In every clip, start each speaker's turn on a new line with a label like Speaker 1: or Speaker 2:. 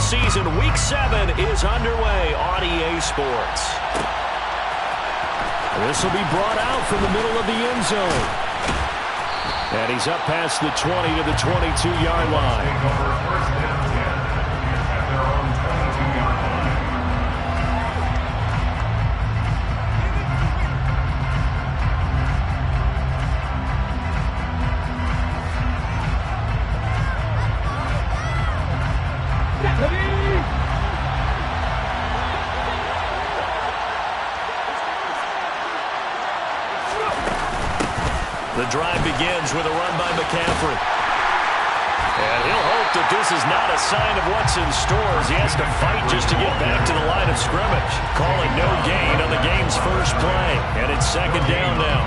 Speaker 1: season. Week 7 is underway on EA Sports. This will be brought out from the middle of the end zone. And he's up past the 20 to the 22-yard line. The drive begins with a run by McCaffrey. And he'll hope that this is not a sign of what's in store as he has to fight just to get back to the line of scrimmage. Calling no gain on the game's first play. And it's second down now.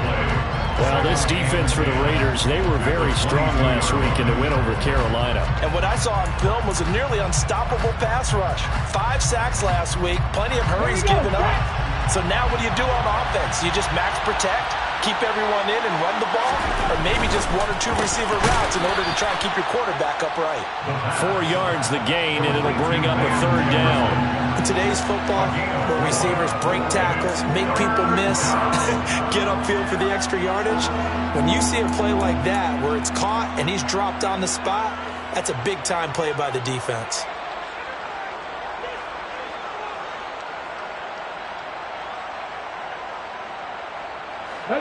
Speaker 1: Well, this defense for the Raiders, they were very strong last week in the win over Carolina.
Speaker 2: And what I saw on film was a nearly unstoppable pass rush. 5 sacks last week, plenty of hurries given up. So now what do you do on offense? You just max protect, keep everyone in and run the ball, or maybe just 1 or 2 receiver routes in order to try and keep your quarterback upright.
Speaker 1: 4 yards the gain, and it'll bring up a third down.
Speaker 2: In today's football, where receivers break tackles, make people miss, get upfield for the extra yardage, when you see a play like that where it's caught and he's dropped on the spot, that's a big-time play by the defense.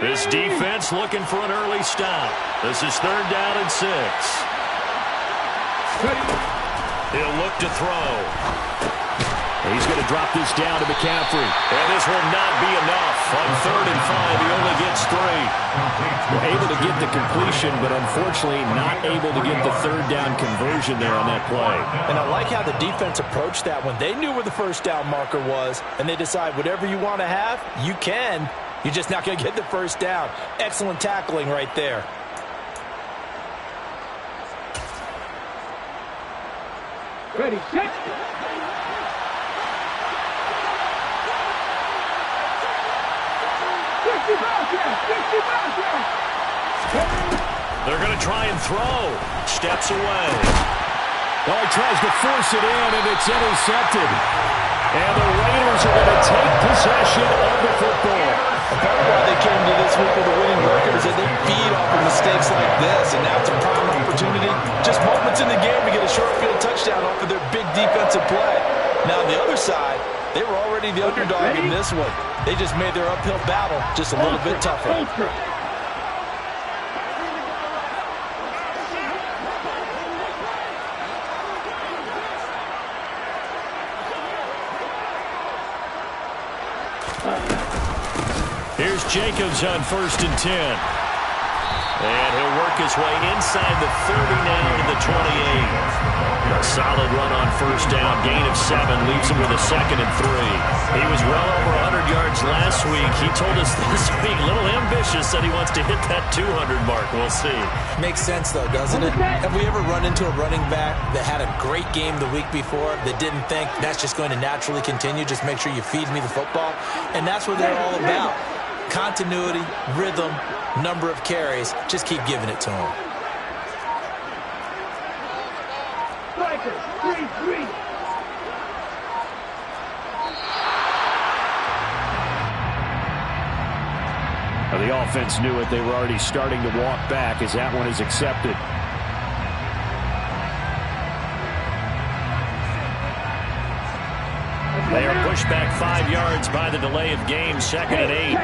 Speaker 1: This defense looking for an early stop. This is third down and 6. He'll look to throw. He's going to drop this down to McCaffrey. And this will not be enough. On 3rd and 5, he only gets 3. We're able to get the completion, but unfortunately not able to get the third down conversion there on that play.
Speaker 2: And I like how the defense approached that one. They knew where the first down marker was, and they decide whatever you want to have, you can. You're just not going to get the first down. Excellent tackling right there.
Speaker 3: Ready, set.
Speaker 1: They're going to try and throw. Steps away. Well, he tries to force it in, and it's intercepted. And the Raiders are going to take possession of the football.
Speaker 2: Part of why they came to this week with a winning record is that they feed off of mistakes like this, and now it's a prime opportunity. Just moments in the game to get a short field touchdown off of their big defensive play. Now, on the other side, they were already the underdog in this one. They just made their uphill battle just a little bit tougher.
Speaker 1: Here's Jacobs on 1st and 10. And he'll work his way inside the 30 now to the 28. A solid run on 1st down. Gain of 7 leaves him with a 2nd and 3. He was well over 100 yards last week. He told us this week, a little ambitious, that he wants to hit that 200 mark. We'll see.
Speaker 2: Makes sense, though, doesn't it? Have we ever run into a running back that had a great game the week before that didn't think that's just going to naturally continue? Just make sure you feed me the football. And that's what they're all about. Continuity, rhythm, number of carries. Just keep giving it to him.
Speaker 1: The offense knew it. They were already starting to walk back as that one is accepted. They are pushed back 5 yards by the delay of game. 2nd and 8.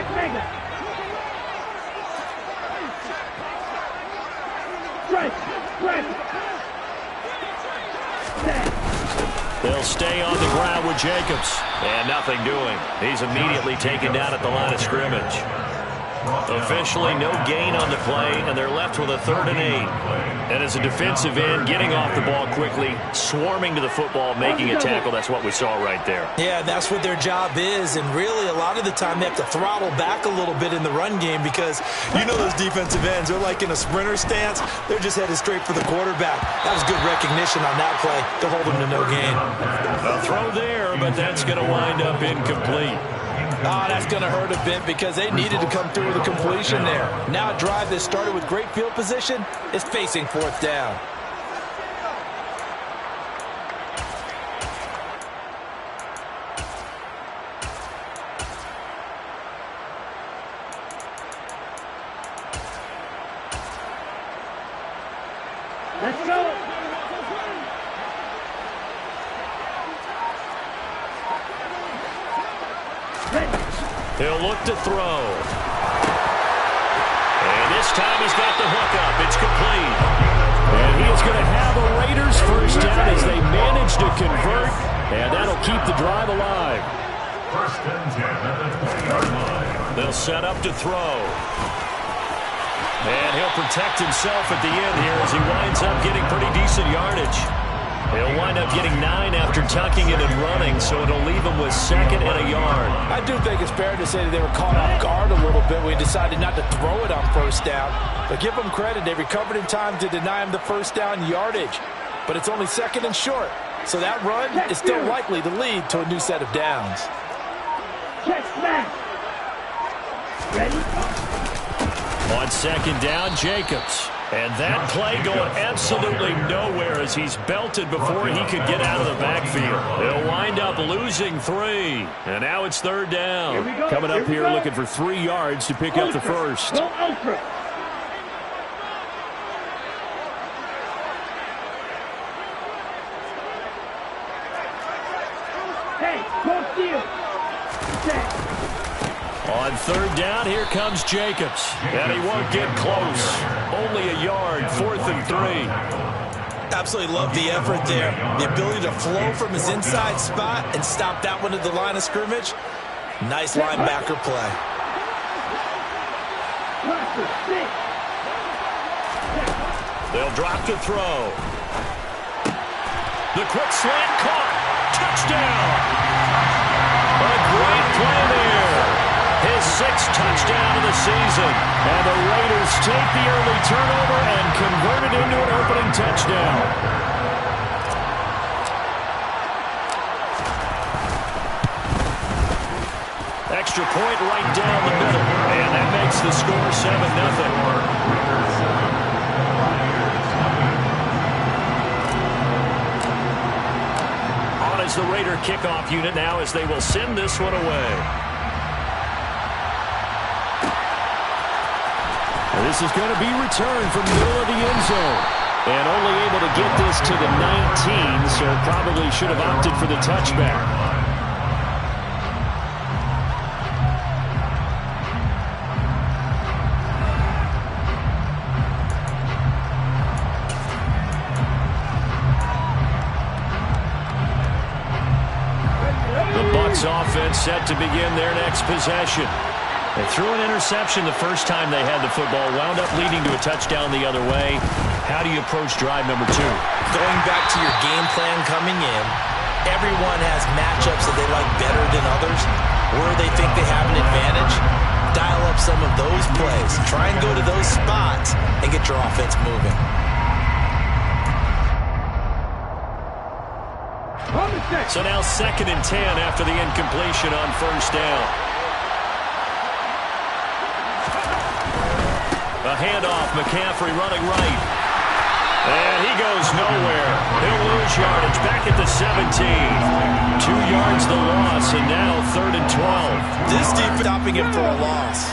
Speaker 1: They'll stay on the ground with Jacobs. And nothing doing. He's immediately taken down at the line of scrimmage. Officially no gain on the play, and they're left with a 3rd and 8. And as a defensive end, getting off the ball quickly, swarming to the football, making a tackle, that's what we saw right there.
Speaker 2: Yeah, that's what their job is, and really a lot of the time they have to throttle back a little bit in the run game because you know those defensive ends, they're like in a sprinter stance. They're just headed straight for the quarterback. That was good recognition on that play to hold them to no gain.
Speaker 1: A throw there, but that's going to wind up incomplete.
Speaker 2: Oh, that's going to hurt a bit because they needed to come through with a completion there. Now a drive that started with great field position is facing 4th down.
Speaker 1: He'll look to throw. And this time he's got the hook up. It's complete. And he is going to have a Raiders first down as they manage to convert. And that'll keep the drive alive.
Speaker 4: First and 10 at the 20-yard line.
Speaker 1: They'll set up to throw. And he'll protect himself at the end here as he winds up getting pretty decent yardage. He'll wind up getting 9 after tucking it and running, so it'll leave him with 2nd and a yard.
Speaker 2: I do think it's fair to say that they were caught off guard a little bit when he decided not to throw it on first down. But give them credit. They recovered in time to deny him the first down yardage. But it's only 2nd and short. So that run is still likely to lead to a new set of downs.
Speaker 3: Check smash. Ready?
Speaker 1: On 2nd down, Jacobs. And that play going absolutely nowhere as he's belted before he could get out of the backfield. He'll wind up losing 3. And now it's 3rd down. Coming up here looking for 3 yards to pick up the first.
Speaker 3: Go ultra. Hey, go steal. Set.
Speaker 1: On 3rd down, here comes Jacobs. And he won't get close. Only a yard, 4th and 3.
Speaker 2: Absolutely love the effort there. The ability to flow from his inside spot and stop that one at the line of scrimmage. Nice linebacker play.
Speaker 1: They'll drop to throw. The quick slant caught. Touchdown. A great play there. His 6th touchdown of the season. And the Raiders take the early turnover and convert it into an opening touchdown. Extra point right down the middle. And that makes the score 7-0. On is the Raider kickoff unit now as they will send this one away. This is going to be returned from the middle of the end zone. And only able to get this to the 19, so probably should have opted for the touchback. The Bucs offense set to begin their next possession. They threw an interception the first time they had the football, wound up leading to a touchdown the other way. How do you approach drive number 2?
Speaker 2: Going back to your game plan coming in, everyone has matchups that they like better than others, where they think they have an advantage. Dial up some of those plays. Try and go to those spots and get your offense moving.
Speaker 1: So now 2nd and 10 after the incompletion on first down. A handoff, McCaffrey running right. And he goes nowhere. He'll lose yardage back at the 17. 2 yards the loss, and now 3rd and 12.
Speaker 2: This defense stopping him for a loss.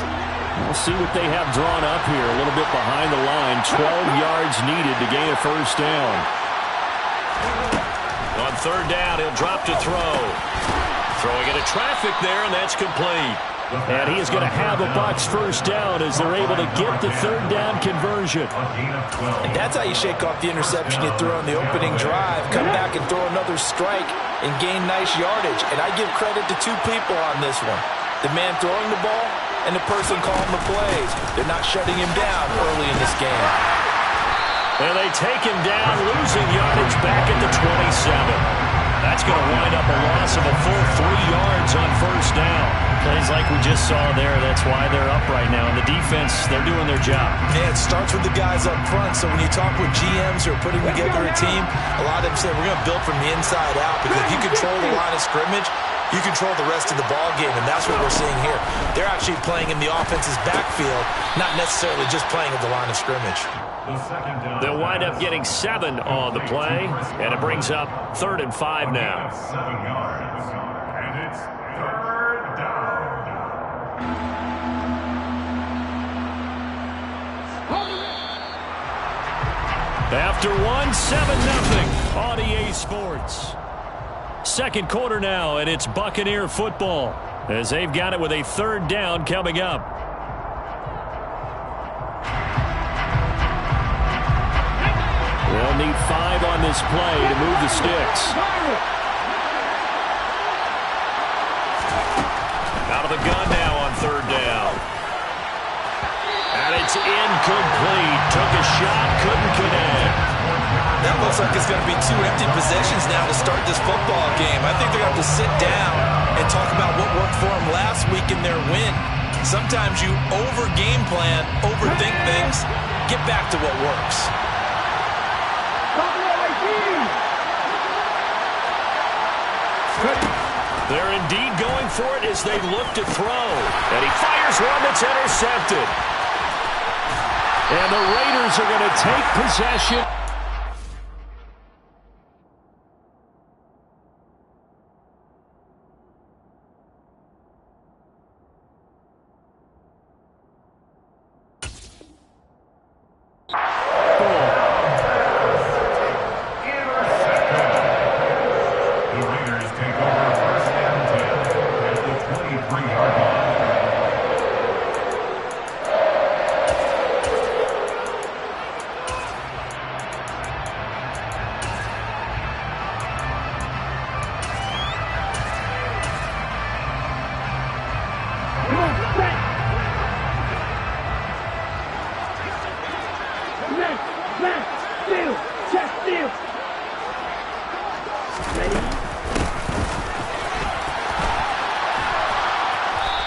Speaker 1: We'll see what they have drawn up here. A little bit behind the line. 12 yards needed to gain a first down. On 3rd down, he'll drop to throw. Throwing into traffic there, and that's complete. And he is going to have a Bucs first down as they're able to get the 3rd down conversion.
Speaker 2: And that's how you shake off the interception you threw on the opening drive. Come back and throw another strike and gain nice yardage. And I give credit to 2 people on this one. The man throwing the ball and the person calling the plays. They're not shutting him down early in this game.
Speaker 1: And they take him down, losing yardage back at the 27. That's going to wind up a loss of a full 3 yards on first down. Plays like we just saw there, that's why they're up right now. And the defense, they're doing their job.
Speaker 2: Yeah, it starts with the guys up front. So when you talk with GMs who are putting together a team, a lot of them say we're going to build from the inside out. Because if you control the line of scrimmage, you control the rest of the ball game. And that's what we're seeing here. They're actually playing in the offense's backfield, not necessarily just playing at the line of scrimmage.
Speaker 1: They'll wind up getting 7 on the play, and it brings up 3rd and 5 now.
Speaker 4: 7 yards, and it's 3rd down.
Speaker 1: After 1, 7-0 on EA Sports. Second quarter now, and it's Buccaneer football. as they've got it with a third down coming up. They'll need 5 on this play to move the sticks. Out of the gun now on third down. And it's incomplete. Took a shot, couldn't connect.
Speaker 2: That looks like it's going to be 2 empty possessions now to start this football game. I think they're going to have to sit down and talk about what worked for them last week in their win. Sometimes you over-game plan, overthink things. Get back to what works.
Speaker 1: They're indeed going for it as they look to throw. And he fires one that's intercepted. And the Raiders are going to take possession.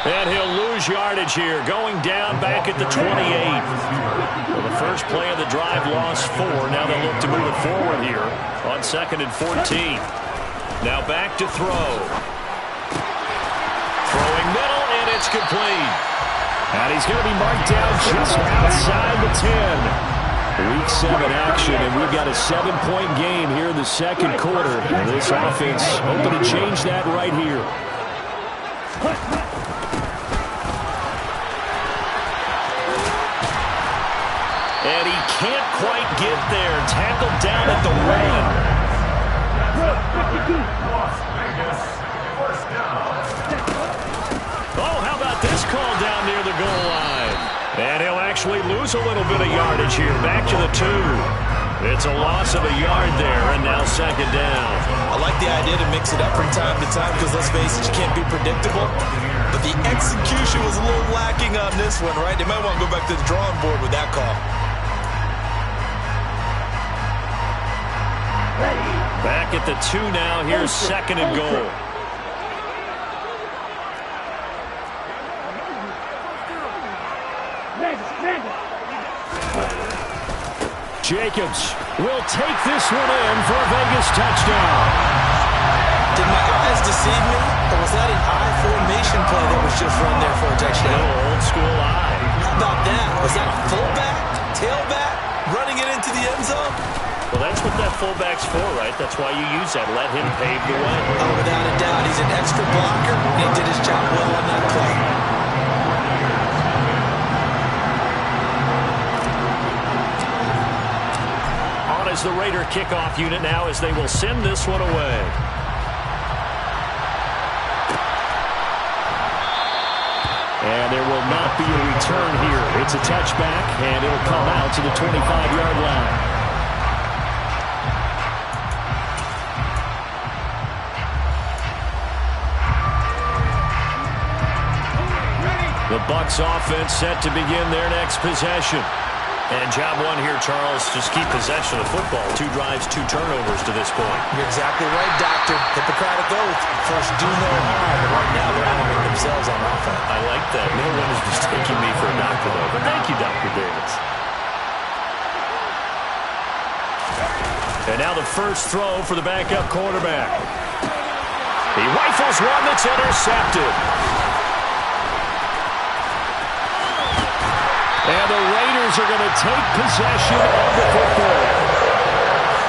Speaker 1: And he'll lose yardage here, going down back at the 28. Well, the first play of the drive lost 4. Now they'll look to move it forward here on 2nd and 14. Now back to throw. Throwing middle, and it's complete. And he's going to be marked down just outside the 10. Week 7 action, and we've got a 7-point game here in the second quarter. And this offense hoping to change that right here. And he can't quite get there. Tackled down at the 1. Oh, how about this call down near the goal line? And he'll actually lose a little bit of yardage here. Back to the 2. It's a loss of a yard there, and now 2nd down.
Speaker 2: I like the idea to mix it up from time to time because, let's face it, you can't be predictable. But the execution was a little lacking on this one, right? They might want to go back to the drawing board with that call.
Speaker 1: Back at the 2 now. Here's 2nd and goal. Jacobs will take this one in for a Vegas touchdown.
Speaker 2: Did my eyes deceive me, or was that an I formation play that was just run there for a touchdown?
Speaker 1: No, old school eye.
Speaker 2: How about that? Was that a fullback, tailback, running it into the end zone?
Speaker 1: Well, that's what that fullback's for, right? That's why you use that. Let him pave the way.
Speaker 2: Oh, without a doubt. He's an extra blocker, and he did his job well on that play.
Speaker 1: On is the Raider kickoff unit now as they will send this one away. And there will not be a return here. It's a touchback, and it'll come out to the 25-yard line. The Bucs offense set to begin their next possession. And job 1 here, Charles, just keep possession of the football. 2 drives, 2 turnovers to this point.
Speaker 2: You're exactly right, Doctor. Hippocratic oath. First, do no harm. But right now, they're animating themselves on offense.
Speaker 1: I like that. No one is mistaking me for a doctor, though. But thank you, Dr. Davis. And now the first throw for the backup quarterback. He rifles one that's intercepted. And the Raiders are going to take possession of the football.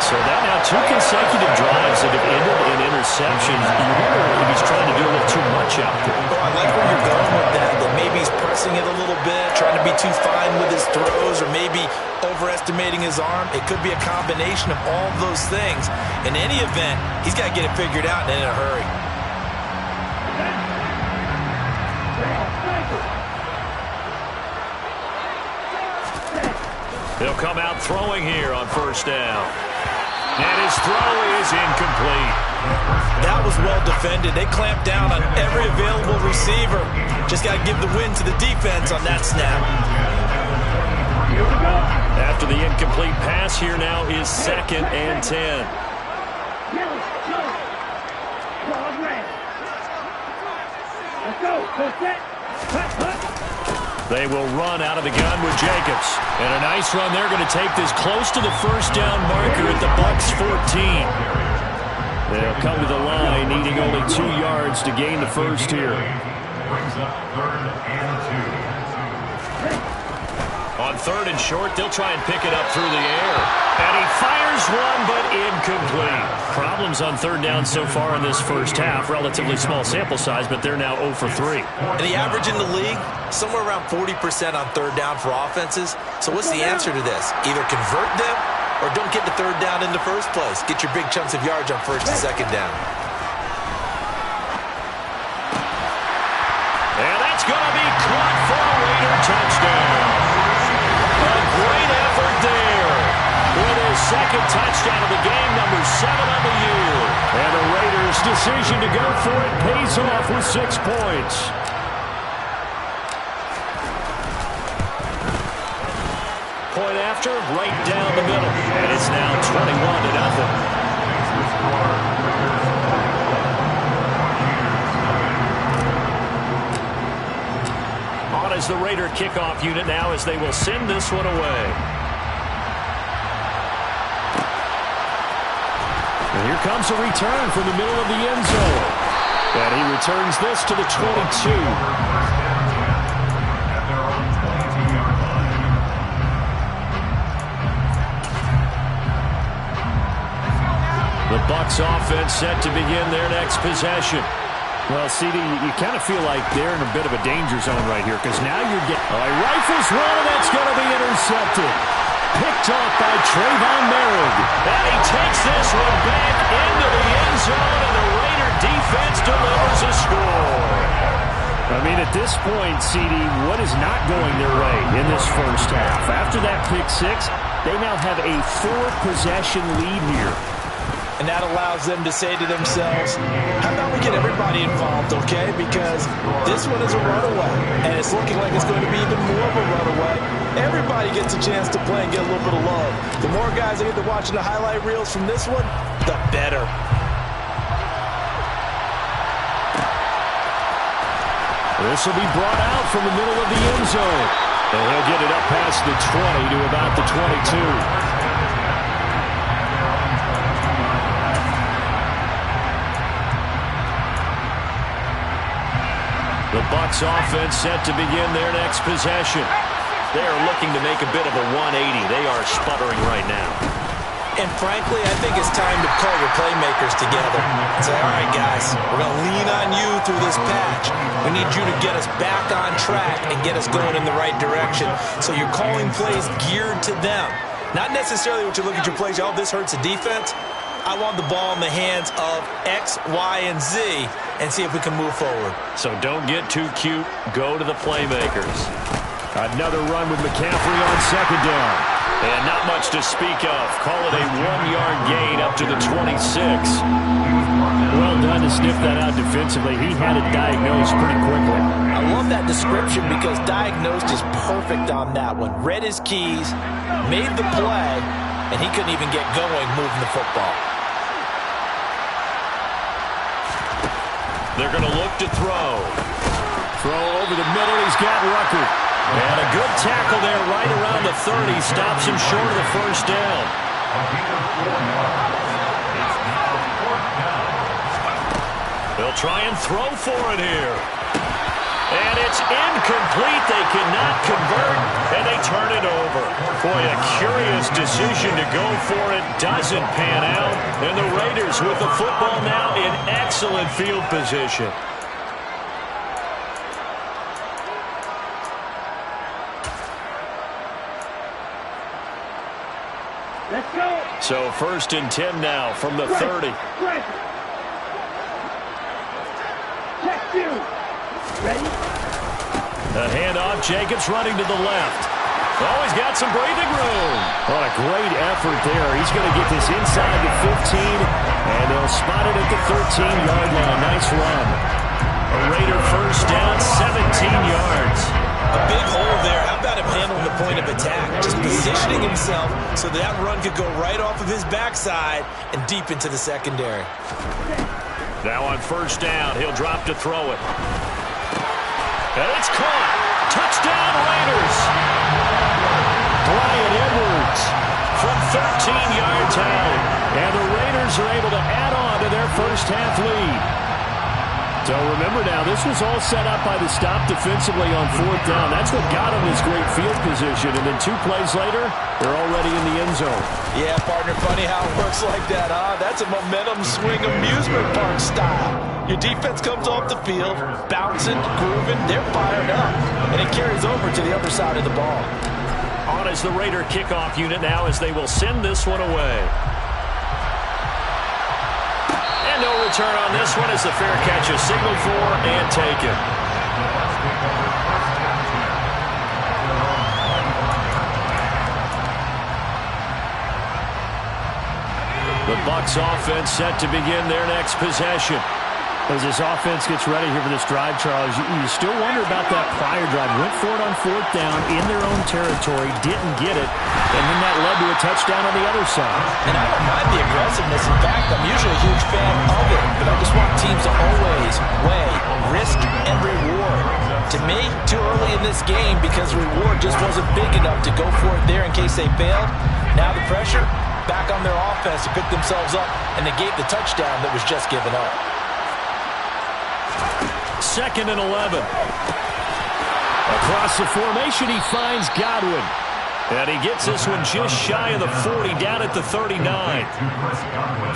Speaker 1: So that now 2 consecutive drives that have ended in interceptions. You wonder if he's trying to do a little too much out there.
Speaker 2: Well, I like where you're going with that. That maybe he's pressing it a little bit, trying to be too fine with his throws, or maybe overestimating his arm. It could be a combination of all of those things. In any event, he's got to get it figured out and in a hurry.
Speaker 1: They'll come out throwing here on first down. And his throw is incomplete.
Speaker 2: That was well defended. They clamped down on every available receiver. Just got to give the win to the defense on that snap.
Speaker 1: After the incomplete pass, here now is 2nd and 10.
Speaker 3: Let's go. Go set. Cut.
Speaker 1: They will run out of the gun with Jacobs. And a nice run. They're going to take this close to the first down marker at the Bucs 14. They'll come to the line, needing only 2 yards to gain the first here.
Speaker 4: Brings up 3rd and 2.
Speaker 1: On 3rd and short, they'll try and pick it up through the air. And he fires one, but incomplete. Problems on 3rd down so far in this first half. Relatively small sample size, but they're now 0 for 3.
Speaker 2: And the average in the league, somewhere around 40% on 3rd down for offenses. So what's the answer to this? Either convert them or don't get the 3rd down in the first place. Get your big chunks of yards on 1st and 2nd down.
Speaker 1: And that's going to be caught for a Raider touchdown. A great effort there. With his 2nd touchdown of the game, number 7 on the year. And the Raiders' decision to go for it pays off with 6 points. Point after, right down the middle. And it's now 21-0. Is the Raider kickoff unit now as they will send this one away. And here comes a return from the middle of the end zone. And he returns this to the 22. The Bucs offense set to begin their next possession. Well, CD, you kind of feel like they're in a bit of a danger zone right here because now you're getting... Oh, he rifles one, and that's going to be intercepted. Picked off by Trayvon Merritt. And he takes this one back into the end zone, and the Raider defense delivers a score. I mean, at this point, CD, what is not going their way in this first half? After that pick 6, they now have a 4-possession lead here.
Speaker 2: And that allows them to say to themselves, how about we get everybody involved, okay? Because this one is a runaway, and it's looking like it's going to be even more of a runaway. Everybody gets a chance to play and get a little bit of love. The more guys that get to watching the highlight reels from this one, the better.
Speaker 1: This will be brought out from the middle of the end zone. And he'll get it up past the 20 to about the 22. The Bucs offense set to begin their next possession. They are looking to make a bit of a 180. They are sputtering right now.
Speaker 2: And frankly, I think it's time to call your playmakers together and say, all right, guys, we're going to lean on you through this patch. We need you to get us back on track and get us going in the right direction. So you're calling plays geared to them. Not necessarily what you look at your plays, oh, this hurts the defense. I want the ball in the hands of X, Y, and Z and see if we can move forward.
Speaker 1: So don't get too cute. Go to the playmakers. Another run with McCaffrey on 2nd down. And not much to speak of. Call it a 1-yard gain up to the 26. Well done to sniff that out defensively. He had it diagnosed pretty quickly.
Speaker 2: I love that description because diagnosed is perfect on that one. Read his keys, made the play, and he couldn't even get going moving the football.
Speaker 1: They're going to look to throw. Throw over the middle. He's got Rucker. And a good tackle there right around the 30. Stops him short of the first down. They'll try and throw for it here. And it's incomplete. They cannot convert, and they turn it over. Boy, a curious decision to go for it. Doesn't pan out. And the Raiders with the football now in excellent field position.
Speaker 3: Let's go.
Speaker 1: So 1st and 10 now from the 30.
Speaker 3: Check you. Ready?
Speaker 1: A handoff. Jacobs running to the left. Oh, he's got some breathing room. What a great effort there. He's going to get this inside the 15, and they'll spot it at the 13-yard line. Nice run. A Raider first down, 17 yards.
Speaker 2: A big hole there. How about him handling the point of attack? Just positioning himself so that run could go right off of his backside and deep into the secondary.
Speaker 1: Now on first down, he'll drop to throw it. And it's caught. Touchdown, Raiders. Bryan Edwards from 13 yards out. And the Raiders are able to add on to their first half lead. So remember now, this was all set up by the stop defensively on fourth down. That's what got them this great field position. And then 2 plays later, they're already in the end zone.
Speaker 2: Yeah, partner, funny how it works like that, huh? That's a momentum swing amusement park style. Your defense comes off the field, bouncing, grooving, they're fired up. And it carries over to the other side of the ball.
Speaker 1: On is the Raider kickoff unit now as they will send this one away. And no return on this one as the fair catch is signaled for and taken. The Bucs offense set to begin their next possession. As this offense gets ready here for this drive, Charles, you still wonder about that prior drive. Went for it on fourth down in their own territory, didn't get it, and then that led to a touchdown on the other side.
Speaker 2: And I don't mind the aggressiveness. In fact, I'm usually a huge fan of it, but I just want teams to always weigh risk and reward. To me, too early in this game because the reward just wasn't big enough to go for it there in case they failed. Now the pressure back on their offense to pick themselves up, and they gave the touchdown that was just given up.
Speaker 1: 2nd and 11. Across the formation, he finds Godwin. And he gets this one just shy of the 40, down at the 39.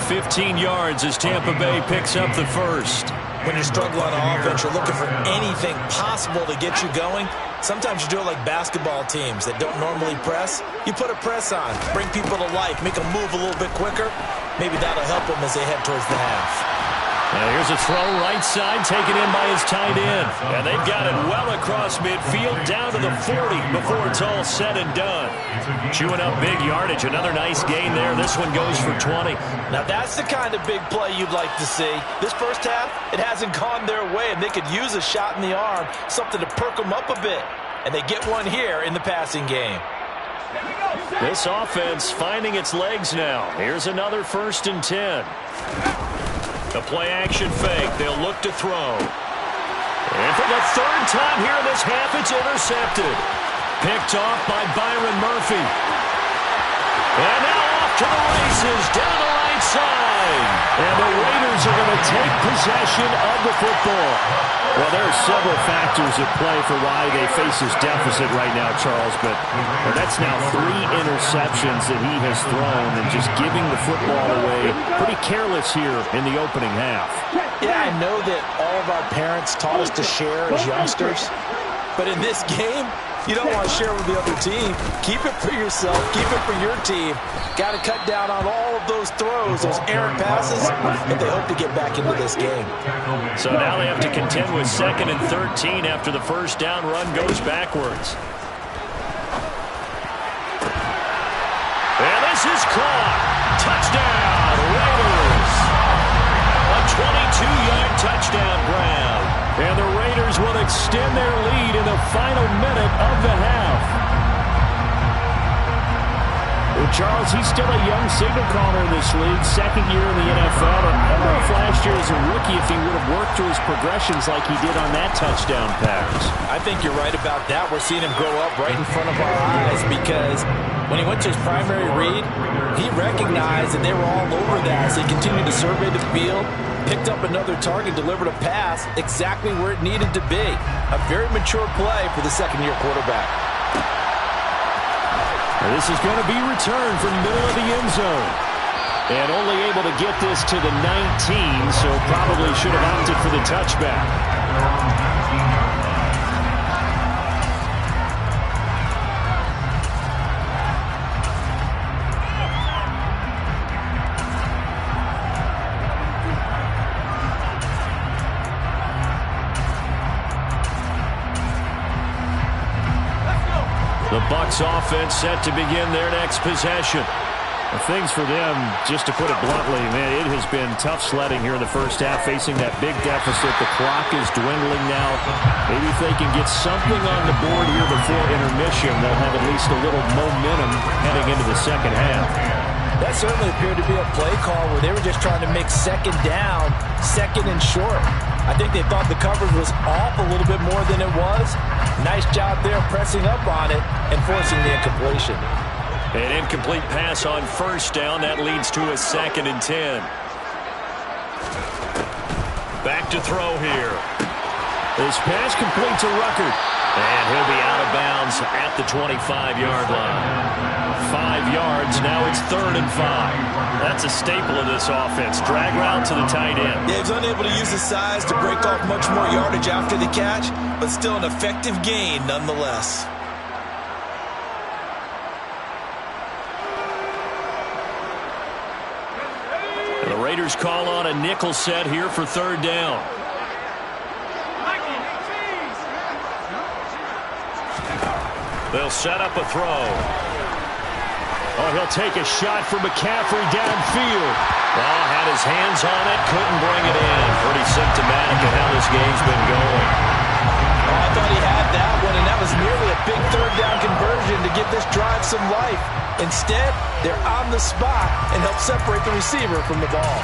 Speaker 1: 15 yards as Tampa Bay picks up the first.
Speaker 2: When you struggle on offense, you're looking for anything possible to get you going. Sometimes you do it like basketball teams that don't normally press. You put a press on, bring people to life, make them move a little bit quicker. Maybe that'll help them as they head towards the half.
Speaker 1: Now here's a throw right side taken in by his tight end. And they've got it well across midfield down to the 40 before it's all said and done. Chewing up big yardage. Another nice gain there. This one goes for 20.
Speaker 2: Now that's the kind of big play you'd like to see. This first half, it hasn't gone their way, and they could use a shot in the arm, something to perk them up a bit. And they get one here in the passing game.
Speaker 1: This offense finding its legs now. Here's another 1st and 10. The play-action fake. They'll look to throw. And for the 3rd time here in this half, it's intercepted. Picked off by Byron Murphy. And now off to the races down the right side. And the Raiders are going to take possession of the football. Well, there are several factors at play for why they face this deficit right now, Charles, but that's now 3 interceptions that he has thrown and just giving the football away. Pretty careless here in the opening half.
Speaker 2: Yeah, I know that all of our parents taught us to share as youngsters, but in this game, you don't want to share with the other team. Keep it for yourself. Keep it for your team. Got to cut down on all of those throws, those errant passes, if they hope to get back into this game.
Speaker 1: So now they have to contend with 2nd and 13 after the first down run goes backwards. And this is caught. Touchdown, Raiders. A 22-yard touchdown grab. And the Raiders will extend their lead in the final minute of the half. Well, Charles, he's still a young signal caller in this league, 2nd year in the NFL. And I don't know if last year as a rookie if he would have worked through his progressions like he did on that touchdown pass.
Speaker 2: I think you're right about that. We're seeing him grow up right in front of our eyes because when he went to his primary read, he recognized that they were all over that as they continued to survey the field, picked up another target, delivered a pass exactly where it needed to be. A very mature play for the 2nd-year quarterback.
Speaker 1: This is going to be returned from the middle of the end zone. And only able to get this to the 19, so probably should have opted for the touchback. Bucs offense set to begin their next possession.
Speaker 5: Things for them, just to put it bluntly, man, it has been tough sledding here in the first half, facing that big deficit. The clock is dwindling now. Maybe if they can get something on the board here before intermission, they'll have at least a little momentum heading into the second half.
Speaker 2: That certainly appeared to be a play call where they were just trying to make second down, second and short. I think they thought the coverage was off a little bit more than it was. Nice job there pressing up on it and forcing the incompletion.
Speaker 1: An incomplete pass on first down. That leads to a 2nd and 10. Back to throw here.
Speaker 5: This pass complete to Ruckert.
Speaker 1: And he'll be out of bounds at the 25-yard line. 5 yards. Now it's 3rd and 5. That's a staple of this offense. Drag route to the tight end.
Speaker 2: Yeah, he was unable to use his size to break off much more yardage after the catch, but still an effective gain nonetheless.
Speaker 1: The Raiders call on a nickel set here for 3rd down. They'll set up a throw.
Speaker 5: Oh, he'll take a shot for McCaffrey downfield.
Speaker 1: Oh, had his hands on it, couldn't bring it in. Pretty symptomatic of how this game's been going.
Speaker 2: Oh, I thought he had that one, and that was nearly a big 3rd down conversion to give this drive some life. Instead, they're on the spot and help separate the receiver from the ball.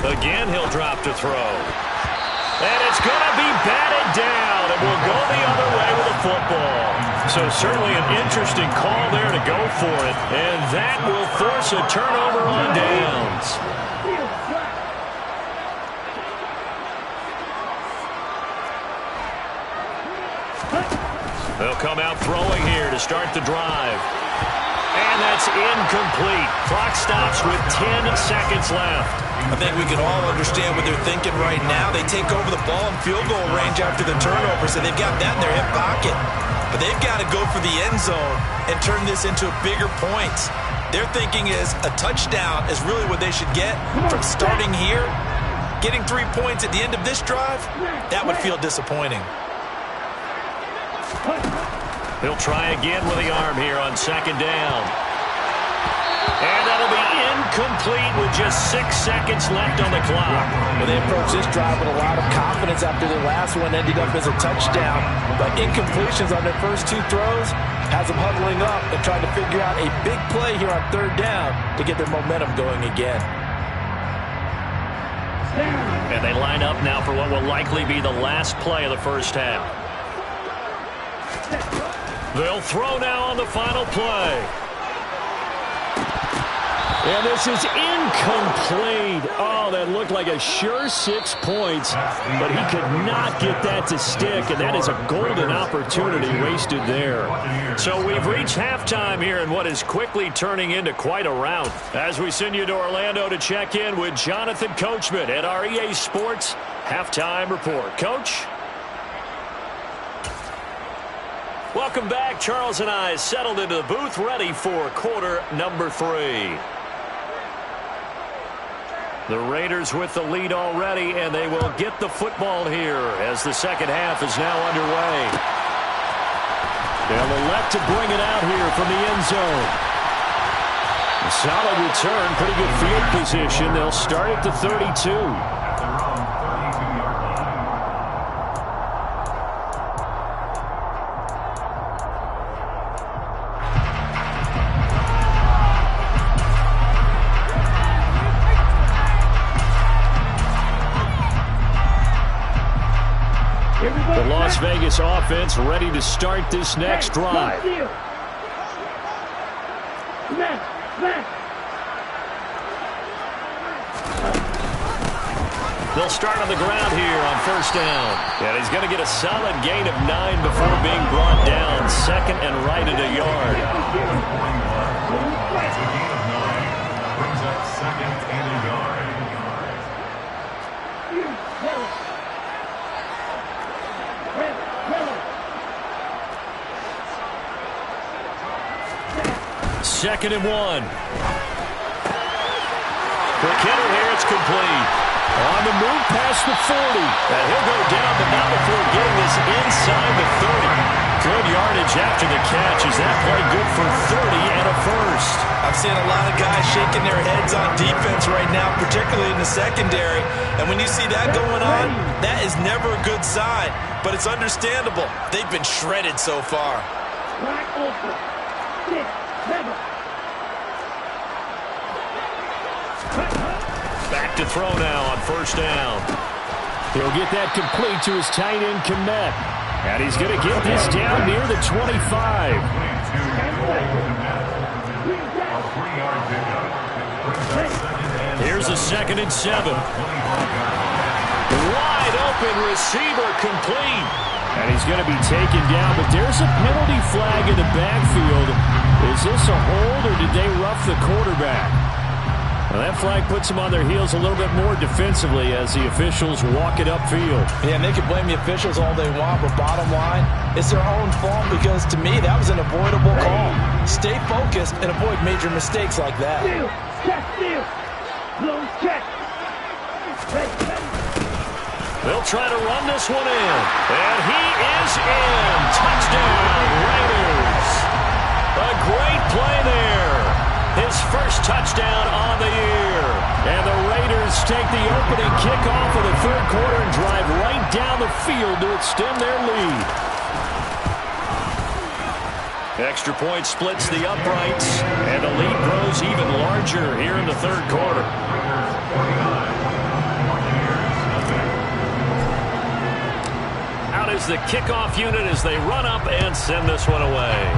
Speaker 1: Again, he'll drop to throw. And it's going to be batted down, and will go the other way with the football. So certainly an interesting call there to go for it, and that will force a turnover on downs. They'll come out throwing here to start the drive. And that's incomplete. Clock stops with 10 seconds left.
Speaker 2: I think we can all understand what they're thinking right now. They take over the ball in field goal range after the turnover, so they've got that in their hip pocket. But they've got to go for the end zone and turn this into bigger points. Their thinking is a touchdown is really what they should get from starting here. Getting 3 points at the end of this drive, that would feel disappointing.
Speaker 1: He'll try again with the arm here on 2nd down. And that'll be incomplete with just 6 seconds left on the clock.
Speaker 2: Well, they approached this drive with a lot of confidence after their last one ended up as a touchdown. But incompletions on their first 2 throws has them huddling up and trying to figure out a big play here on 3rd down to get their momentum going again.
Speaker 1: And they line up now for what will likely be the last play of the first half. They'll throw now on the final play.
Speaker 5: And this is incomplete. Oh, that looked like a sure 6 points, but he could not get that to stick, and that is a golden opportunity wasted there.
Speaker 1: So we've reached halftime here in what is quickly turning into quite a rout. As we send you to Orlando to check in with Jonathan Coachman at our EA Sports Halftime Report. Coach? Welcome back. Charles and I settled into the booth, ready for quarter number 3. The Raiders with the lead already, and they will get the football here as the second half is now underway.
Speaker 5: They'll elect to bring it out here from the end zone. A solid return, pretty good field position. They'll start at the 32. The Las Vegas offense ready to start this next drive.
Speaker 1: They'll start on the ground here on first down. And he's going to get a solid gain of 9 before being brought down. 2nd and right at a yard.
Speaker 4: Brings up 2nd and a yard.
Speaker 1: 2nd and 1. For Kittle here, it's complete. On the move past the 40. And he'll go down, but not before getting this inside the 30. Good yardage after the catch. Is that play good for 30 and a first?
Speaker 2: I'm seeing a lot of guys shaking their heads on defense right now, particularly in the secondary. And when you see that going on, that is never a good sign. But it's understandable. They've been shredded so far.
Speaker 3: Right open. 6, 7.
Speaker 1: Back to throw now on 1st down.
Speaker 5: He'll get that complete to his tight end, Kmet. And he's going to get this down near the 25.
Speaker 1: Here's a 2nd and 7. Wide open receiver complete.
Speaker 5: And he's going to be taken down, but there's a penalty flag in the backfield. Is this a hold, or did they rough the quarterback? Well, that flag puts them on their heels a little bit more defensively as the officials walk it upfield.
Speaker 2: Yeah, and they can blame the officials all they want, but bottom line, it's their own fault because, to me, that was an avoidable call. Stay focused and avoid major mistakes like that.
Speaker 3: Steal. Check, steal. Blow, check.
Speaker 1: They'll try to run this one in. And he is in. Touchdown, Raiders. A great play there. His first touchdown on the year. And the Raiders take the opening kickoff of the 3rd quarter and drive right down the field to extend their lead. Extra point splits the uprights, and the lead grows even larger here in the 3rd quarter. Out is the kickoff unit as they run up and send this one away.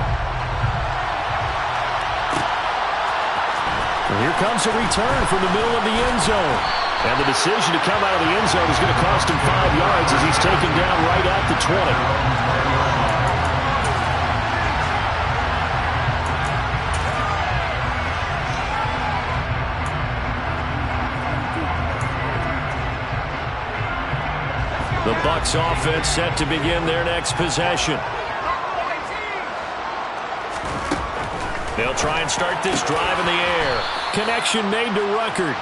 Speaker 5: And here comes a return from the middle of the end zone. And the decision to come out of the end zone is going to cost him 5 yards as he's taken down right at the 20. The Bucs offense set to begin their next possession.
Speaker 1: They'll try and start this drive in the air.
Speaker 5: Connection made to Ruckert.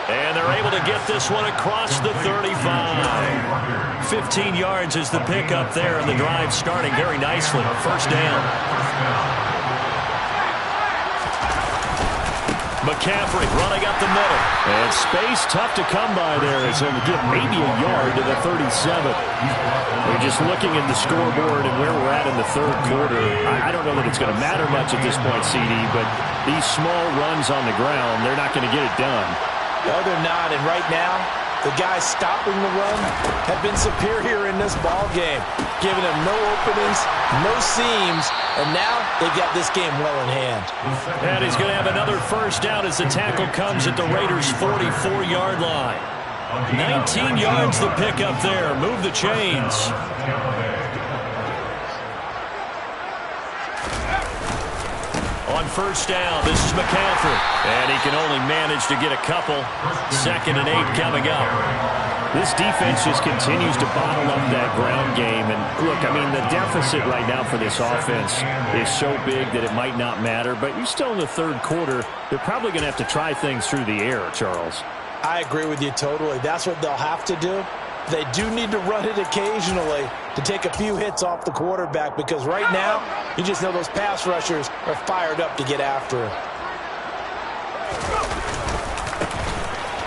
Speaker 1: And they're able to get this one across the 35. 15 yards is the pickup there, and the drive starting very nicely. 1st down. McCaffrey running up the middle.
Speaker 5: And space tough to come by there as he'll get maybe a yard to the 37. We're just looking at the scoreboard and where we're at in the 3rd quarter. I don't know that it's going to matter much at this point, CD, but these small runs on the ground, they're not going to get it done.
Speaker 2: No, they're not. And right now, the guys stopping the run have been superior in this ball game, giving them no openings, no seams, and now they've got this game well in hand.
Speaker 1: And he's going to have another 1st down as the tackle comes at the Raiders' 44-yard line. 19 yards the pickup there. Move the chains. On 1st down, this is McCaffrey. And he can only manage to get a couple. 2nd and 8 coming up.
Speaker 5: This defense just continues to bottle up that ground game. And look, I mean, the deficit right now for this offense is so big that it might not matter. But you're still in the 3rd quarter. They're probably going to have to try things through the air, Charles.
Speaker 2: I agree with you totally. That's what they'll have to do. They do need to run it occasionally to take a few hits off the quarterback, because right now, you just know those pass rushers are fired up to get after him.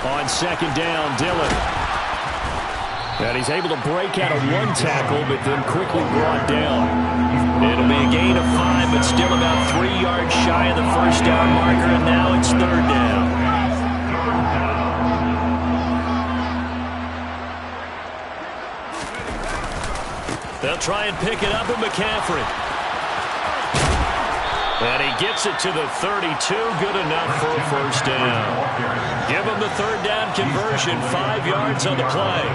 Speaker 5: On 2nd down, Dillon. And he's able to break out of 1 tackle, but then quickly brought down. It'll be a gain of 5, but still about 3 yards shy of the 1st down marker, and now it's 3rd down.
Speaker 1: They'll try and pick it up with McCaffrey. And he gets it to the 32. Good enough for a 1st down. Give him the 3rd down conversion. 5 yards on the play.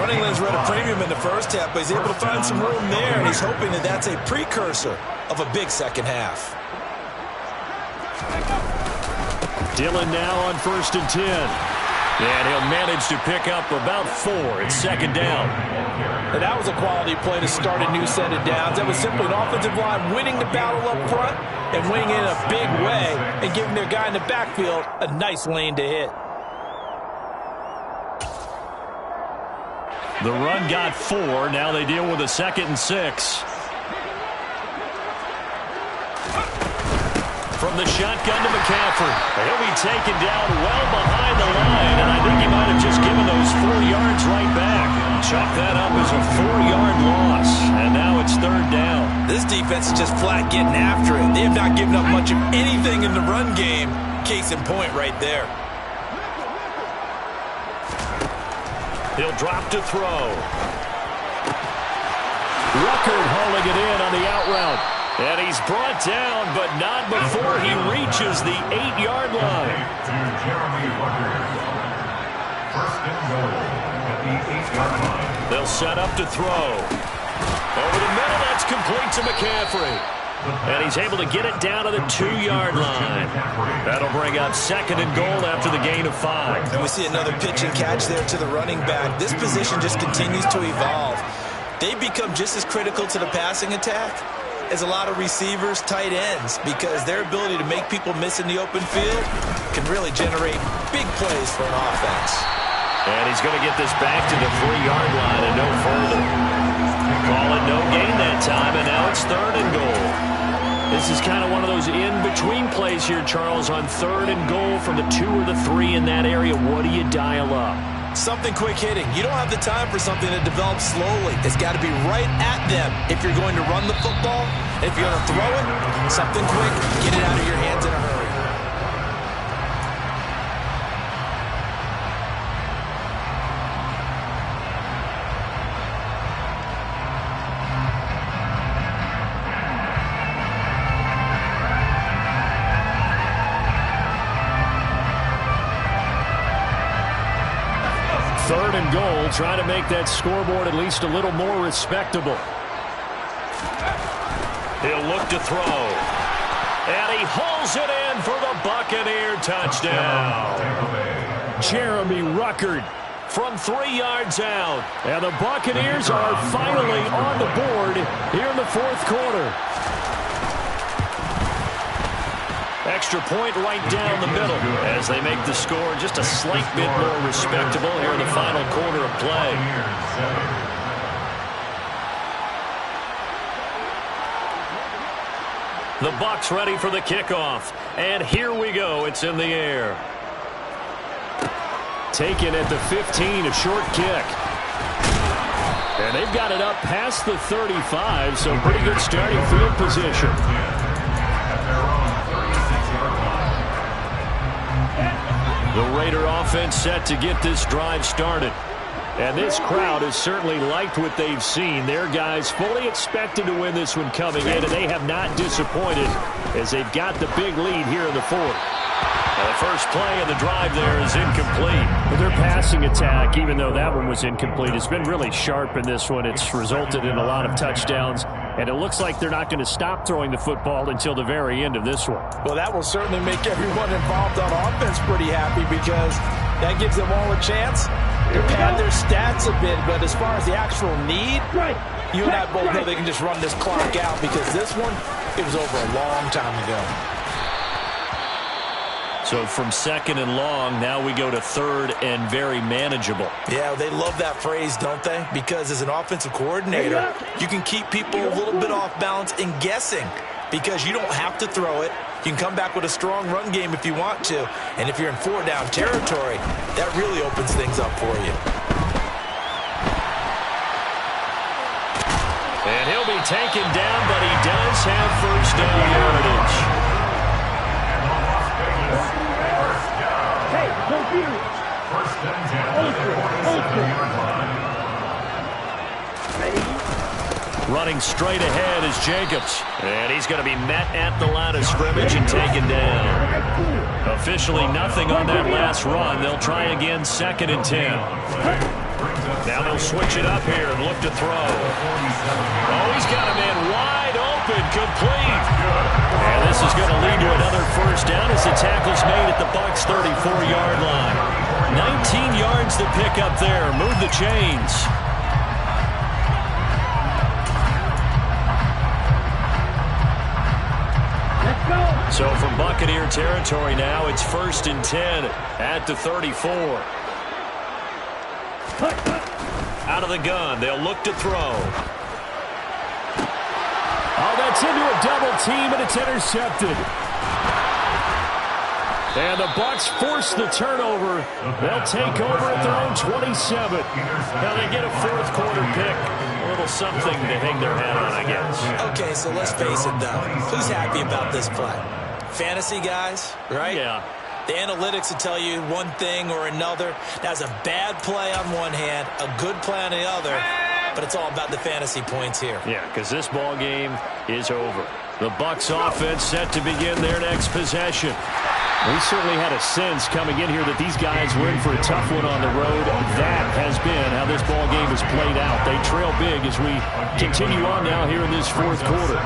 Speaker 2: Running lanes were at a premium in the 1st half, but he's able to find some room there, and he's hoping that that's a precursor of a big 2nd half.
Speaker 5: Dillon now on 1st and 10.
Speaker 1: And he'll manage to pick up about 4. It's second down.
Speaker 2: And that was a quality play to start a new set of downs. That was simply an offensive line winning the battle up front and winning it in a big way and giving their guy in the backfield a nice lane to hit.
Speaker 1: The run got 4. Now they deal with a 2nd and 6. From the shotgun to McCaffrey. He'll be taken down well behind the line, and I think he might have just given those 4 yards right back. Chalk that up as a 4-yard loss, and now it's 3rd down.
Speaker 2: This defense is just flat getting after it. They have not given up much of anything in the run game. Case in point right there.
Speaker 1: He'll drop to throw. Ruckert hauling it in on the out route. And he's brought down, but not before he reaches the 8-yard line.
Speaker 4: To Jeremy Ruckert. First and goal at the 8-yard line.
Speaker 1: They'll set up to throw. Over the middle, that's complete to McCaffrey. And he's able to get it down to the 2-yard line. That'll bring up 2nd and goal after the gain of 5.
Speaker 2: And we see another pitch and catch there to the running back. This position just continues to evolve. They become just as critical to the passing attack as a lot of receivers, tight ends, because their ability to make people miss in the open field can really generate big plays for an offense.
Speaker 1: And he's going to get this back to the 3-yard line and no further. Call it no gain that time, and now it's 3rd and goal. This is kind of one of those in-between plays here, Charles, on 3rd and goal from the 2 or the 3 in that area. What do you dial up?
Speaker 2: Something quick hitting. You don't have the time for something that develops slowly. It's got to be right at them if you're going to run the football. If you're going to throw it, something quick, get it out of your hands in a hurry.
Speaker 1: Third and goal, trying to make that scoreboard at least a little more respectable. He'll look to throw. And he hauls it in for the Buccaneer touchdown. Jeremy Ruckert from 3 yards out. And the Buccaneers are finally on the board here in the 4th quarter. Extra point right down the middle as they make the score just a slight bit more respectable here in the final quarter of play. The Bucs ready for the kickoff. And here we go. It's in the air. Taken at the 15, a short kick. And they've got it up past the 35, so pretty good starting field position. The Raider offense set to get this drive started. And this crowd has certainly liked what they've seen. Their guys fully expected to win this one coming in, and they have not disappointed as they've got the big lead here in the 4th. And the first play of the drive there is incomplete. But their passing attack, even though that one was incomplete, has been really sharp in this one. It's resulted in a lot of touchdowns. And it looks like they're not going to stop throwing the football until the very end of this one.
Speaker 2: Well, that will certainly make everyone involved on offense pretty happy because that gives them all a chance to pad their stats a bit. But as far as the actual need, you and I both know they can just run this clock out because this one, it was over a long time ago.
Speaker 1: So from 2nd and long, now we go to 3rd and very manageable.
Speaker 2: Yeah, they love that phrase, don't they? Because as an offensive coordinator, you can keep people a little bit off balance and guessing because you don't have to throw it. You can come back with a strong run game if you want to. And if you're in 4-down territory, that really opens things up for you.
Speaker 1: And he'll be taken down, but he does have first down yardage.
Speaker 3: Hey, no fear.
Speaker 4: First and 10 at the 47-yard line.
Speaker 1: Running straight ahead is Jacobs. And he's going to be met at the line of scrimmage and taken down. Officially nothing on that last run. They'll try again 2nd and 10. Now they'll switch it up here and look to throw. Oh, he's got a man wide open, complete. And this is going to lead to another first down as the tackle's made at the Bucs' 34-yard line. 19 yards to pick up there. Move the chains. So from Buccaneer territory now, it's 1st and 10 at the 34. Out of the gun, they'll look to throw.
Speaker 5: Oh, that's into a double team, and it's intercepted. And the Bucs force the turnover. They'll take over at their own 27.
Speaker 1: Now they get a fourth quarter pick. A little something to hang their hat on, I guess.
Speaker 2: Okay, so let's face it, though. Who's happy about this play? Fantasy guys, right?
Speaker 1: Yeah.
Speaker 2: The analytics will tell you one thing or another. That's a bad play on one hand, a good play on the other, but it's all about the fantasy points here.
Speaker 1: Yeah, because this ball game is over. The Bucs offense set to begin their next possession.
Speaker 5: We certainly had a sense coming in here that these guys were in for a tough one on the road. That has been how this ball game has played out. They trail big as we continue on now here in this fourth quarter.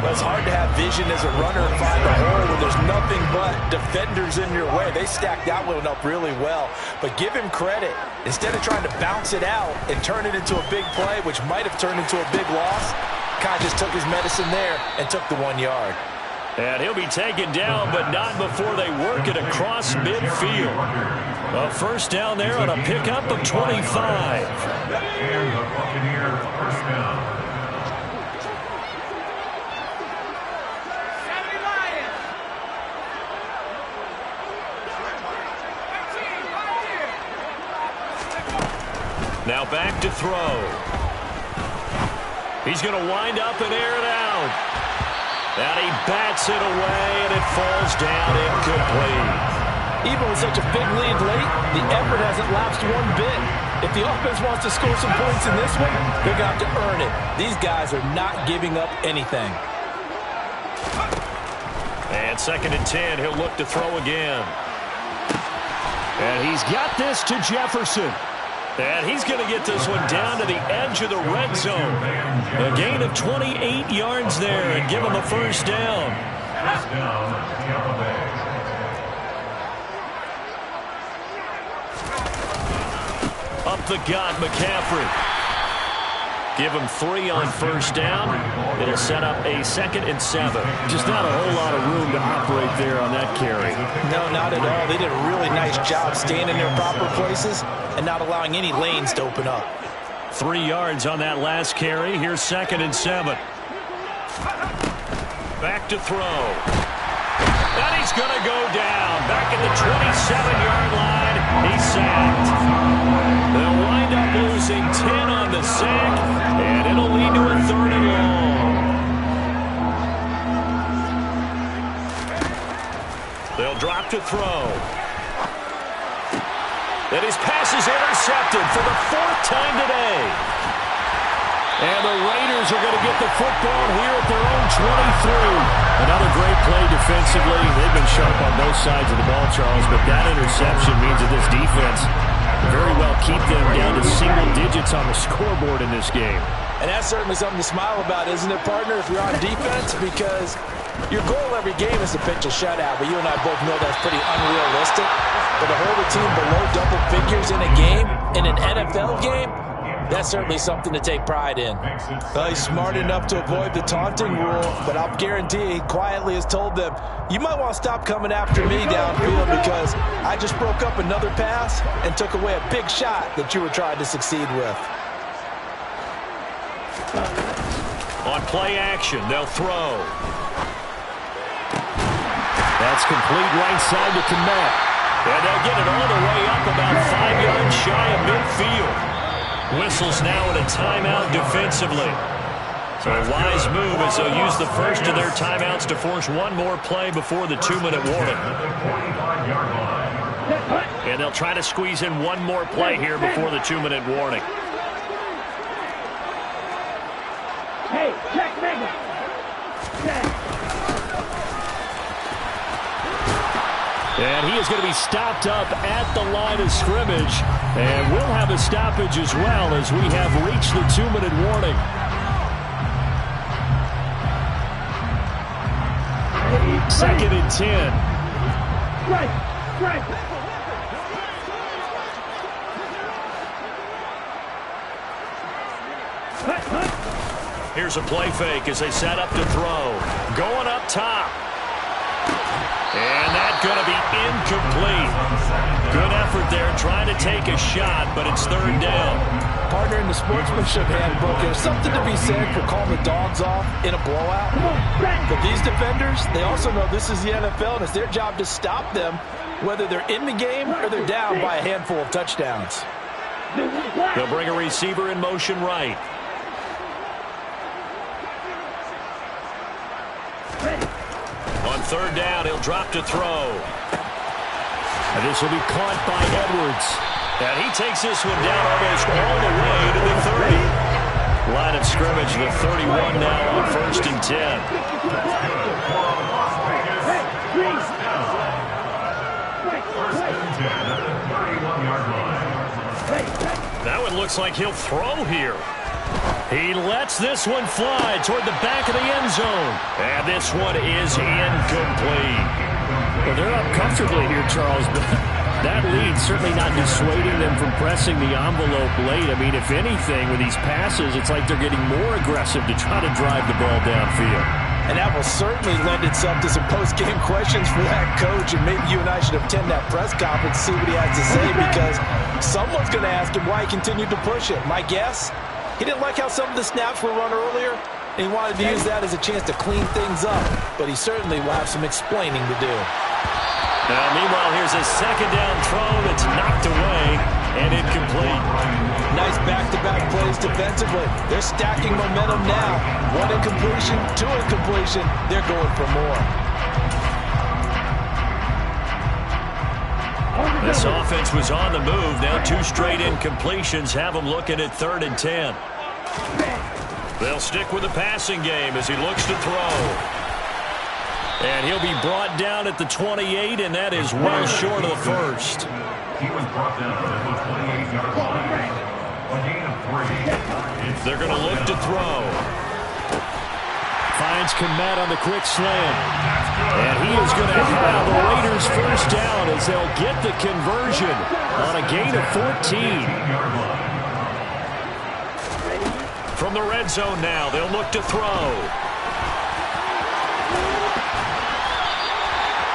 Speaker 2: Well, it's hard to have vision as a runner and find a hole when there's nothing but defenders in your way. They stacked that one up really well. But give him credit. Instead of trying to bounce it out and turn it into a big play, which might have turned into a big loss, Kai just took his medicine there and took the 1 yard.
Speaker 1: And he'll be taken down, but not before they work it across midfield. A first down there on a pickup of 25.
Speaker 4: And the Buccaneers first down.
Speaker 1: Now back to throw. He's going to wind up and air it out. And he bats it away, and it falls down incomplete.
Speaker 2: Even with such a big lead late, the effort hasn't lapsed one bit. If the offense wants to score some points in this one, they're going to have to earn it. These guys are not giving up anything.
Speaker 1: And 2nd and 10, he'll look to throw again.
Speaker 5: And he's got this to Jefferson.
Speaker 1: And he's going to get this one down to the edge of the red zone. A gain of 28 yards there and give him a first down.
Speaker 4: First down, Tampa Bay.
Speaker 1: Up the gut, McCaffrey. Give him 3 on first down. It'll set up a 2nd and 7.
Speaker 5: Just not a whole lot of room to operate there on that carry.
Speaker 2: No, not at all. They did a really nice job staying in their proper places and not allowing any lanes to open up.
Speaker 1: 3 yards on that last carry. Here's 2nd and 7. Back to throw. And he's going to go down. Back at the 27-yard line. He's sacked. They'll wind up losing 10 on the sack, and it'll lead to a 3rd and long. They'll drop to throw. And his pass is intercepted for the 4th time today. And the Raiders are going to get the football here at their own 23.
Speaker 5: Another great play defensively. They've been sharp on both sides of the ball, Charles, but that interception means that this defense very well keep them down to single digits on the scoreboard in this game.
Speaker 2: And that's certainly something to smile about, isn't it, partner, if you're on defense? Because your goal every game is to pitch a shutout, but you and I both know that's pretty unrealistic. But to hold a team below double figures in a game, in an NFL game, that's certainly something to take pride in. Well, he's smart enough to avoid the taunting rule, but I'll guarantee he quietly has told them, you might want to stop coming after me downfield because I just broke up another pass and took away a big shot that you were trying to succeed with.
Speaker 1: On play action, they'll throw.
Speaker 5: That's complete right side to Komet.
Speaker 1: And they'll get it all the way up about 5 yards shy of midfield. Whistles now in a timeout defensively. So a wise move as they'll use the first of their timeouts to force one more play before the 2-minute warning. And they'll try to squeeze in one more play here before the 2-minute warning.
Speaker 3: Hey, check Mega. Check.
Speaker 5: And he is going to be stopped up at the line of scrimmage. And we'll have a stoppage as well as we have reached the 2-minute warning. Second and 10.
Speaker 3: Right, right.
Speaker 1: Here's a play fake as they set up to throw. Going up top. And that's going to be incomplete. Good effort there trying to take a shot, but it's third down.
Speaker 2: Partner, in the sportsmanship handbook, there's something to be said for calling the dogs off in a blowout. But these defenders, they also know this is the NFL, and it's their job to stop them, whether they're in the game or they're down by a handful of touchdowns.
Speaker 1: They'll bring a receiver in motion right. On third down, he'll drop to throw.
Speaker 5: And this will be caught by Edwards.
Speaker 1: And he takes this one down almost all the way to the 30. Line of scrimmage, the 31 now on 1st and 10. That one looks like he'll throw here. He lets this one fly toward the back of the end zone. And this one is incomplete.
Speaker 5: Well, they're up comfortably here, Charles, but that lead certainly not dissuading them from pressing the envelope late. I mean, if anything, with these passes, it's like they're getting more aggressive to try to drive the ball downfield.
Speaker 2: And that will certainly lend itself to some post-game questions for that coach, and maybe you and I should attend that press conference to see what he has to say, because someone's going to ask him why he continued to push it. My guess, he didn't like how some of the snaps were run earlier, and he wanted to use that as a chance to clean things up, but he certainly will have some explaining to do.
Speaker 1: Now, meanwhile, here's a second down throw that's knocked away and incomplete.
Speaker 2: Nice back-to-back plays defensively. They're stacking momentum now. One incompletion, two incompletion. They're going for more.
Speaker 1: This offense was on the move. Now 2 straight incompletions have them looking at 3rd and 10. They'll stick with the passing game as he looks to throw. And he'll be brought down at the 28, and that is well short of the first.
Speaker 4: He was brought down at the 28-yard line. A gain of 3.
Speaker 1: They're going to look to throw.
Speaker 5: Finds Kmet on the quick slam. And he is going to have the Raiders first down as they'll get the conversion on a gain of 14.
Speaker 1: From the red zone now, they'll look to throw.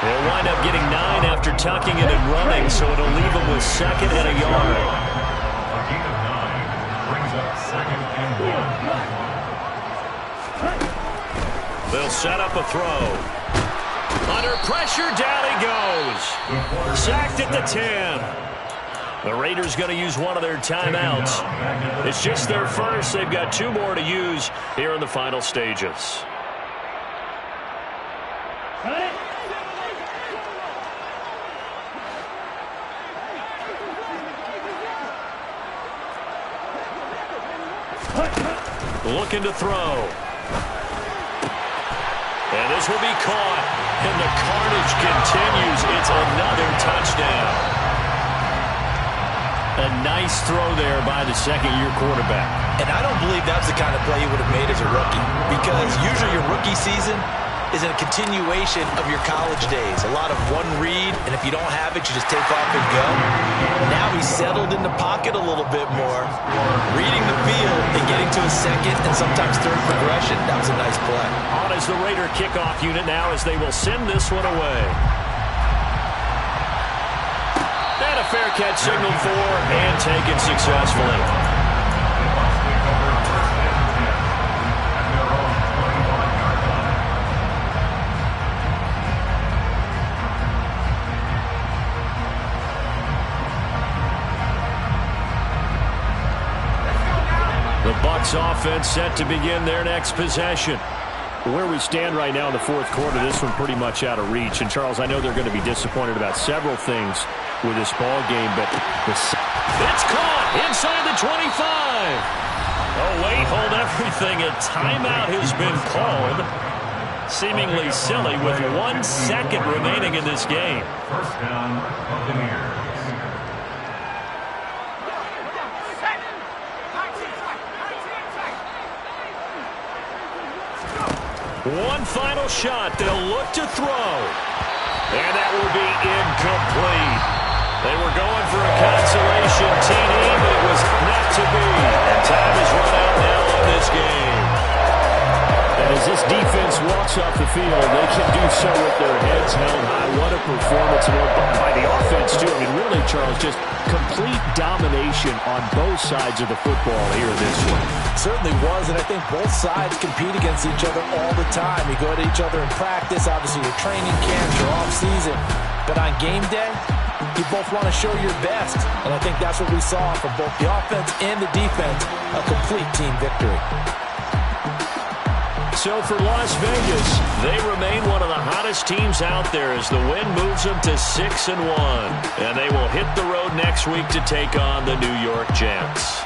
Speaker 1: They'll wind up getting 9 after tucking it and running, so it'll leave them with 2nd and a yard.
Speaker 4: A gain of 9 brings up 2nd and 1.
Speaker 1: They'll set up a throw. Under pressure, down he goes. Sacked at the 10. The Raiders going to use one of their timeouts. It's just their first. They've got 2 more to use here in the final stages. Looking to throw. And this will be caught. And the carnage continues. It's another touchdown.
Speaker 5: A nice throw there by the second-year quarterback.
Speaker 2: And I don't believe that's the kind of play he would have made as a rookie, because usually your rookie season is a continuation of your college days. A lot of one read, and if you don't have it, you just take off and go. Now he's settled in the pocket a little bit more, reading the field and getting to a second and sometimes third progression. That was a nice play.
Speaker 1: On is the Raider kickoff unit now as they will send this one away. And a fair catch signaled for and taken successfully. The Bucs offense set to begin their next possession.
Speaker 5: Where we stand right now in the 4th quarter, this one pretty much out of reach. And, Charles, I know they're going to be disappointed about several things with this ball game, but
Speaker 1: it's caught inside the 25. Oh, wait, hold everything. A timeout has been called. Seemingly silly with 1 second remaining in this game.
Speaker 4: First down, Buccaneers.
Speaker 1: One final shot. They'll look to throw. And that will be incomplete. They were going for a consolation TD, but it was not to be. And time is run out now on this game.
Speaker 5: walks off the field. They can do so with their heads held high. What a performance by the offense, too. I mean, really, Charles, just complete domination on both sides of the football here in this one.
Speaker 2: Certainly was, and I think both sides compete against each other all the time. You go at each other in practice, obviously your training camps, your off-season. But on game day, you both want to show your best. And I think that's what we saw from both the offense and the defense, a complete team victory.
Speaker 1: So for Las Vegas, they remain one of the hottest teams out there as the win moves them to 6-1. And they will hit the road next week to take on the New York Jets.